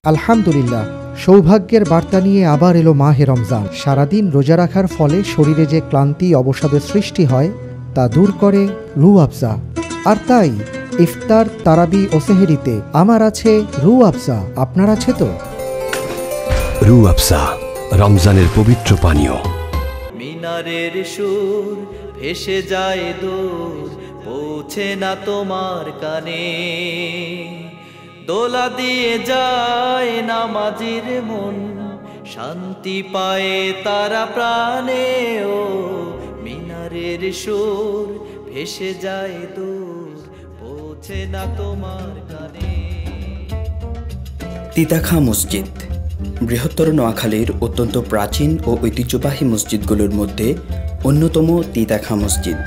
আলহামদুলিল্লাহ, সৌভাগ্যের বার্তা নিয়ে আবার এলো মাহে রমজান। সারাদিন রোজা রাখার ফলে শরীরে যে ক্লান্তি অবসাদের সৃষ্টি হয় তা দূর করে রুহ আফজা। আর তাই ইফতার, তারাবি ও সেহরিতে আমার আছে রুহ আফজা। আপনার আছে তো? রুহ আফজা, রমজানের পবিত্র পানীয়। মিনারের সুর ভেসে যায় দূর, পৌঁছে না তোমার কানে। দোলা দিয়ে যায় নামাজির মন, শান্তি পায় তারা প্রাণে। ও মিনারের সুর ভেসে যায় দূর, পৌঁছে না তোমার কানে। তিতাখা মসজিদ বৃহত্তর নোয়াখালীর অত্যন্ত প্রাচীন ও ঐতিহ্যবাহী মসজিদগুলোর মধ্যে অন্যতম তিতাখা মসজিদ।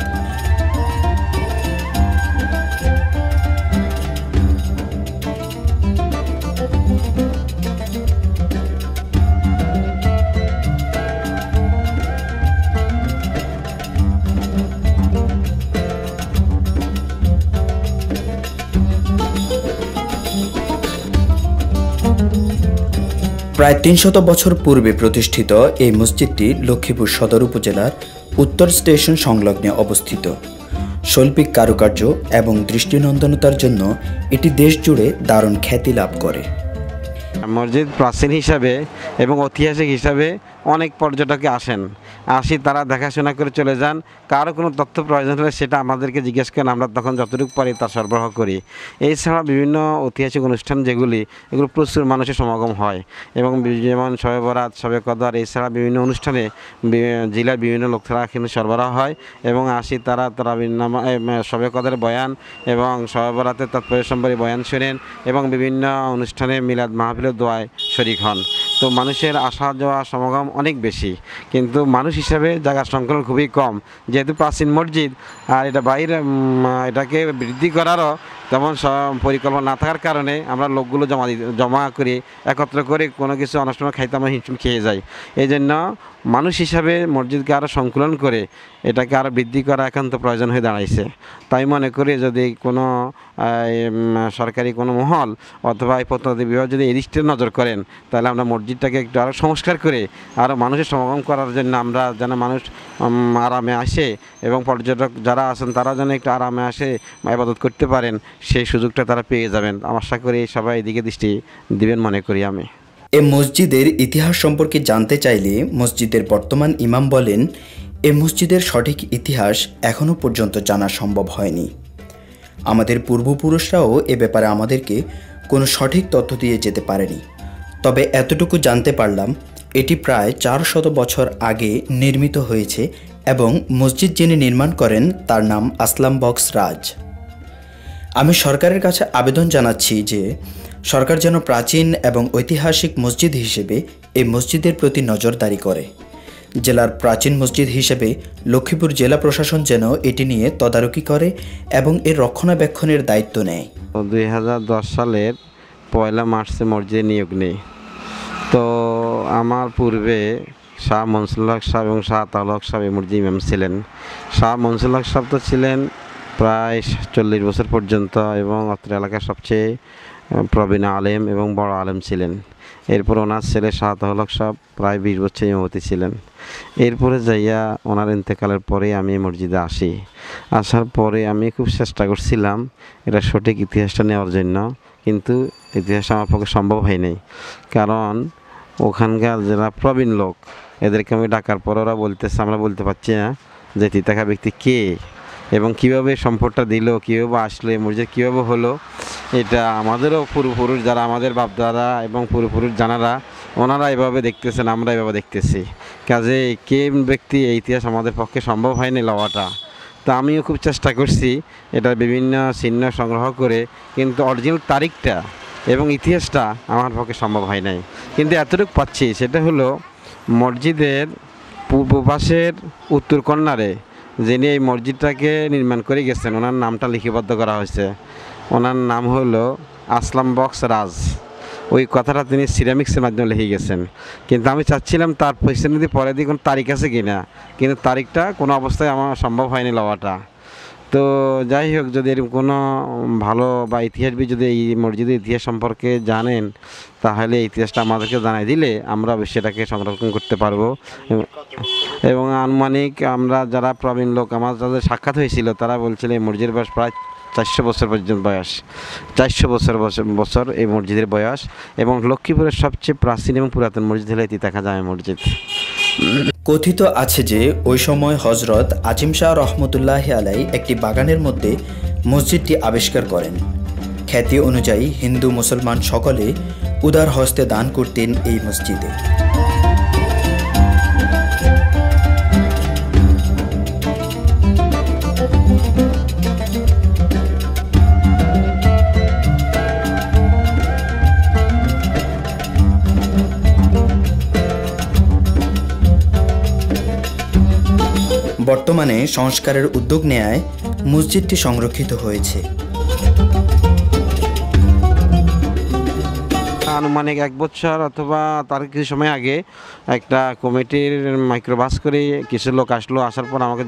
প্রায় ৩০০ বছর পূর্বে প্রতিষ্ঠিত এই মসজিদটি লক্ষ্মীপুর সদর উপজেলার উত্তর স্টেশন সংলগ্নে অবস্থিত। শৈল্পিক কারুকার্য এবং দৃষ্টিনন্দনতার জন্য এটি দেশ জুড়ে দারুণ খ্যাতি লাভ করে। মসজিদ প্রাচীন হিসাবে এবং ঐতিহাসিক হিসাবে অনেক পর্যটকে আসেন, তারা দেখাশোনা করে চলে যান। কারো কোনো তথ্য প্রয়োজন হলে সেটা আমাদেরকে জিজ্ঞেস করেন, আমরা তখন যতটুকু পারি তা সরবরাহ করি। এছাড়া বিভিন্ন ঐতিহাসিক অনুষ্ঠান এগুলো প্রচুর মানুষের সমাগম হয় এবং যেমন শবে বরাত, শবে কদর, এছাড়া বিভিন্ন অনুষ্ঠানে জেলার বিভিন্ন লোকেরা এখানে সরবরাহ হয় এবং তারা শবে কদরের বয়ান এবং শবে বরাতের তাৎপর্য সম্পর্কে বয়ান শোনেন এবং বিভিন্ন অনুষ্ঠানে মিলাদ মাহফিলের দোয়ায় শরীক হন। তো মানুষের আসা যাওয়া সমাগম অনেক বেশি, কিন্তু মানুষ হিসাবে জায়গার সংকলন খুবই কম। যেহেতু প্রাচীন মসজিদ আর এটা এটাকে বৃদ্ধি করারও তেমন পরিকল্পনা না থাকার কারণে আমরা লোকগুলো জমা করি, একত্র করে কোনো কিছু অনুষ্ঠান খাইতে আমরা হিমশিম খেয়ে যাই। এই জন্য মানুষ হিসাবে মসজিদকে আরও সংকুলন করে এটাকে আরও বৃদ্ধি করা একান্ত প্রয়োজন হয়ে দাঁড়াইছে। তাই মনে করি যদি কোনো সরকারি কোনো মহল অথবা এই প্রত্নতত্ত্ব বিভাগ যদি এই দৃষ্টিতে নজর করেন, তাহলে আমরা মসজিদটাকে একটু আরও সংস্কার করে আরও মানুষের সমাগম করার জন্য আমরা যেন মানুষ আরামে আসে এবং পর্যটক যারা আছেন তারা যেন একটু আরামে আসে ইবাদত করতে পারেন, সেই সুযোগটা তারা পেয়ে যাবেন। আশা করি সবাই এদিকে দৃষ্টি দিবেন মনে করি আমি। এ মসজিদের ইতিহাস সম্পর্কে জানতে চাইলে মসজিদের বর্তমান ইমাম বলেন, এ মসজিদের সঠিক ইতিহাস এখনও পর্যন্ত জানা সম্ভব হয়নি। আমাদের পূর্বপুরুষরাও এ ব্যাপারে আমাদেরকে কোনো সঠিক তথ্য দিয়ে যেতে পারেনি। তবে এতটুকু জানতে পারলাম, এটি প্রায় ৪০০ বছর আগে নির্মিত হয়েছে এবং মসজিদ যিনি নির্মাণ করেন তার নাম আসলাম বক্স রাজ। আমি সরকারের কাছে আবেদন জানাচ্ছি যে সরকার যেন প্রাচীন এবং ঐতিহাসিক মসজিদ হিসেবে এই মসজিদের প্রতি নজরদারি করে। জেলার প্রাচীন মসজিদ হিসেবে লক্ষ্মীপুর জেলা প্রশাসন যেন এটি নিয়ে তদারকি করে এবং এর রক্ষণাবেক্ষণের দায়িত্ব নেয়। ২০১০ সালের ১ মার্চে মসজিদে নিয়োগ নেই। তো আমার পূর্বে শাহ মনসুর হক সাহেব এবং শাহ আতাউল হক সাহেব এই মসজিদ ইমাম ছিলেন। শাহ মনসুর হক সাহেব তো ছিলেন প্রায় ৪০ বছর পর্যন্ত এবং অত্র এলাকার সবচেয়ে প্রবীণ আলেম এবং বড় আলেম ছিলেন। এরপর ওনার ছেলে শাহ আতাউল হক সাহেব প্রায় ২০ বছর ইমামতি ছিলেন। এরপরে যাইয়া ওনার ইন্তেকালের পরে আমি মসজিদে আসি। আসার পরে আমি খুব চেষ্টা করছিলাম এটা সঠিক ইতিহাসটা নেওয়ার জন্য, কিন্তু ইতিহাস আমার পক্ষে সম্ভব হয়নি। কারণ ওখানকার যারা প্রবীণ লোক এদেরকে আমি ডাকার পর ওরা বলতেছে, আমরা বলতে পারছি না যে তিতাখা ব্যক্তি কে এবং কীভাবে সম্পদটা দিল, কীভাবে আসলো, এই মসজিদ কীভাবে হলো। এটা আমাদেরও পূর্বপুরুষ যারা আমাদের বাপদাদা এবং পূর্বপুরুষ জানারা ওনারা এভাবে দেখতেছেন, আমরা এভাবে দেখতেছি। কাজে কে ব্যক্তি এই ইতিহাস আমাদের পক্ষে সম্ভব হয়নি লওয়াটা। তো আমিও খুব চেষ্টা করছি এটা বিভিন্ন চিহ্ন সংগ্রহ করে, কিন্তু অরিজিনাল তারিখটা এবং ইতিহাসটা আমার পক্ষে সম্ভব হয় নাই। কিন্তু এতটুকু পাচ্ছি, সেটা হলো মসজিদের পূর্ব পাশের উত্তর কর্নারে যিনি এই মসজিদটাকে নির্মাণ করে গেছেন ওনার নামটা লিপিবদ্ধ করা হয়েছে। ওনার নাম হলো আসলাম বক্স রাজ। ওই কথাটা তিনি সিরামিক্সের মাধ্যমে লিখে গেছেন। কিন্তু আমি চাচ্ছিলাম তার পিছনে পরে দিয়ে কোনো তারিখ আছে কি না, কিন্তু তারিখটা কোনো অবস্থায় আমার সম্ভব হয়নি লওয়াটা। তো যাই হোক, যদি এরকম কোনো ভালো বা ইতিহাসবিদ যদি এই মসজিদের ইতিহাস সম্পর্কে জানেন, তাহলে এই ইতিহাসটা আমাদেরকে জানাই দিলে আমরা সেটাকে সংরক্ষণ করতে পারবো। এবং আনুমানিক আমরা যারা প্রবীণ লোক আমার যাদের সাক্ষাৎ হয়েছিল, তারা বলছিল এই মসজিদের বয়স প্রায় 400 বছর পর্যন্ত বয়স, 400 বছর এই মসজিদের বয়স। এবং লক্ষ্মীপুরের সবচেয়ে প্রাচীন এবং পুরাতন মসজিদ হলো তিতাখা জামে মসজিদ। কথিত আছে যে ওই সময় হজরত আজিম শাহ রহমতুল্লাহ আলাই একটি বাগানের মধ্যে মসজিদটি আবিষ্কার করেন। খ্যাতি অনুযায়ী হিন্দু মুসলমান সকলে উদার হস্তে দান করতেন এই মসজিদে। বর্তমানে সংস্কারের উদ্যোগ নেয়ায় মসজিদটি সংরক্ষিত হয়েছে। আনুমানিক 1 বছর অথবা তার কিছু সময় আগে একটা কমিটির মাইক্রোবাস করে কিছু লোক আসলো। আসার পর আমাকে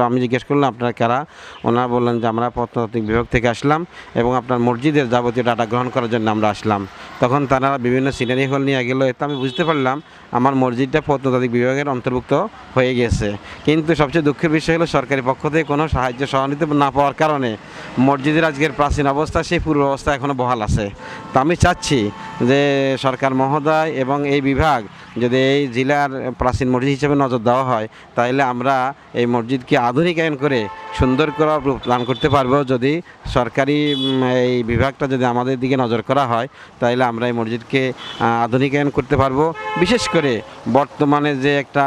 আমি জিজ্ঞেস করলাম আপনারা কারা। ওনারা বললেন যে আমরা প্রত্নতাত্ত্বিক বিভাগ থেকে আসলাম এবং আপনার মসজিদের যাবতীয় ডাটা গ্রহণ করার জন্য আমরা আসলাম। তখন তারা বিভিন্ন সিনারি হল নিয়ে গেল। এতে আমি বুঝতে পারলাম আমার মসজিদটা প্রত্নতাত্ত্বিক বিভাগের অন্তর্ভুক্ত হয়ে গেছে। কিন্তু সবচেয়ে দুঃখের বিষয় হলো সরকারি পক্ষ থেকে কোনো সাহায্য সহানুভূতি না পাওয়ার কারণে মসজিদের আজকের প্রাচীন অবস্থা সেই পূর্ব অবস্থা এখনও বহাল আছে। তো আমি চাচ্ছি যে সরকার মহোদয় এবং এই বিভাগ যদি এই জেলার প্রাচীন মসজিদ হিসেবে নজর দেওয়া হয়, তাহলে আমরা এই মসজিদকে আধুনিকায়ন করে সুন্দর করে প্ল্যান করতে পারবো। যদি সরকারি এই বিভাগটা যদি আমাদের দিকে নজর করা হয়, তাহলে আমরা এই মসজিদকে আধুনিকায়ন করতে পারবো। বিশেষ করে বর্তমানে যে একটা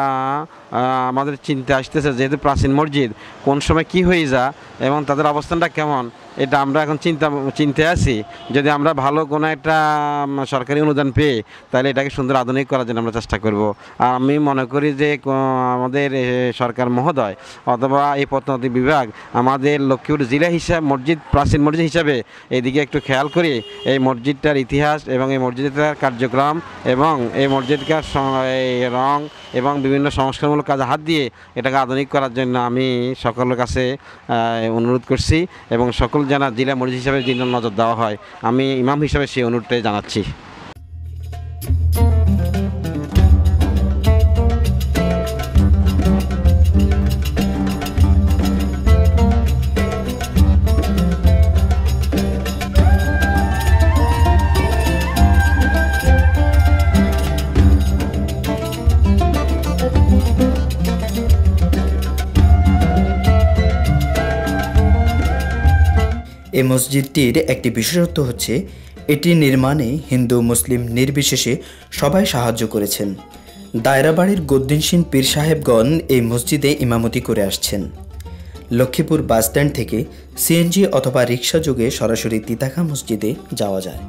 আমাদের চিন্তা আসতেছে, যেহেতু প্রাচীন মসজিদ কোন সময় কি হয়ে যা এবং তাদের অবস্থানটা কেমন, এটা আমরা এখন চিন্তায় আছি। যদি আমরা ভালো কোনো একটা সরকারি অনুদান পেয়ে তাহলে এটাকে সুন্দর আধুনিক করার জন্য আমরা চেষ্টা করব। আর আমি মনে করি যে আমাদের সরকার মহোদয় অথবা এই প্রত্নতাত্ত্বিক বিভাগ আমাদের লক্ষ্মীপুর জেলা প্রাচীন মসজিদ হিসাবে এদিকে একটু খেয়াল করে এই মসজিদটার ইতিহাস এবং এই মসজিদটার কার্যক্রম এবং এই মসজিদটার রং এবং বিভিন্ন সংস্কারমূলক কাজে হাত দিয়ে এটাকে আধুনিক করার জন্য আমি সকলের কাছে অনুরোধ করছি এবং সকল জানা জেলা মসজিদ হিসাবে যেন নজর দেওয়া হয়। আমি ইমাম হিসাবে সেই অনুরোধটাই জানাচ্ছি। এই মসজিদটির একটি বিশেষত্ব হচ্ছে এটি নির্মাণে হিন্দু মুসলিম নির্বিশেষে সবাই সাহায্য করেছেন। দায়রাবাড়ির গদ্দিনসীন পীর সাহেবগণ এই মসজিদে ইমামতি করে আসছেন। লক্ষ্মীপুর বাসস্ট্যান্ড থেকে সিএনজি অথবা রিক্সা যোগে সরাসরি তিতাখা মসজিদে যাওয়া যায়।